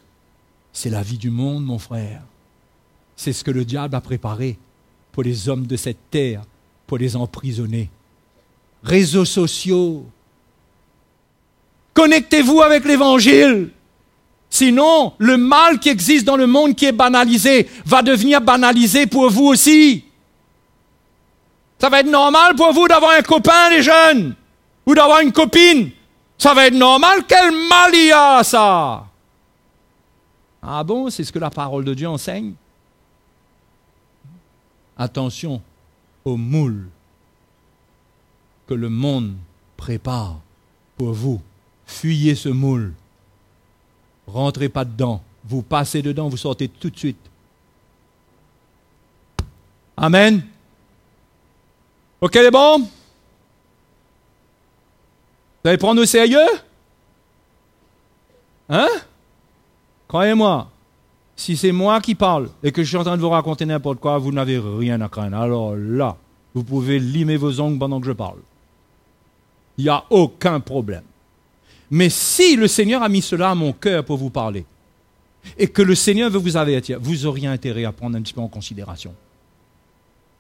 A: C'est la vie du monde, mon frère. C'est ce que le diable a préparé pour les hommes de cette terre, pour les emprisonner. Réseaux sociaux. Connectez-vous avec l'Évangile. Sinon, le mal qui existe dans le monde qui est banalisé va devenir banalisé pour vous aussi. Ça va être normal pour vous d'avoir un copain, les jeunes, ou d'avoir une copine. Ça va être normal. Quel mal il y a à ça? Ah bon, c'est ce que la parole de Dieu enseigne. Attention au moule que le monde prépare pour vous. Fuyez ce moule. Rentrez pas dedans. Vous passez dedans, vous sortez tout de suite. Amen. Ok les bons? Vous allez prendre au sérieux? Hein? Croyez-moi, si c'est moi qui parle et que je suis en train de vous raconter n'importe quoi, vous n'avez rien à craindre. Alors là, vous pouvez limer vos ongles pendant que je parle. Il n'y a aucun problème. Mais si le Seigneur a mis cela à mon cœur pour vous parler, et que le Seigneur veut vous avertir, vous auriez intérêt à prendre un petit peu en considération.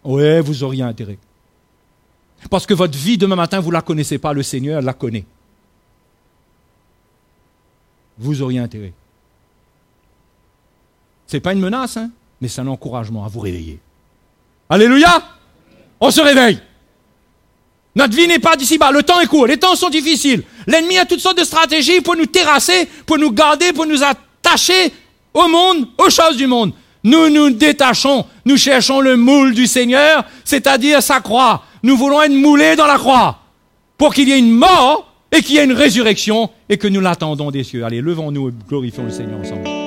A: Oui, vous auriez intérêt. Parce que votre vie, demain matin, vous ne la connaissez pas, le Seigneur la connaît. Vous auriez intérêt. Ce n'est pas une menace, hein, mais c'est un encouragement à vous réveiller. Alléluia! On se réveille. Notre vie n'est pas d'ici-bas. Le temps est court. Les temps sont difficiles. L'ennemi a toutes sortes de stratégies pour nous terrasser, pour nous garder, pour nous attacher au monde, aux choses du monde. Nous nous détachons. Nous cherchons le moule du Seigneur, c'est-à-dire sa croix. Nous voulons être moulés dans la croix pour qu'il y ait une mort et qu'il y ait une résurrection et que nous l'attendons des cieux. Allez, levons-nous et glorifions le Seigneur ensemble.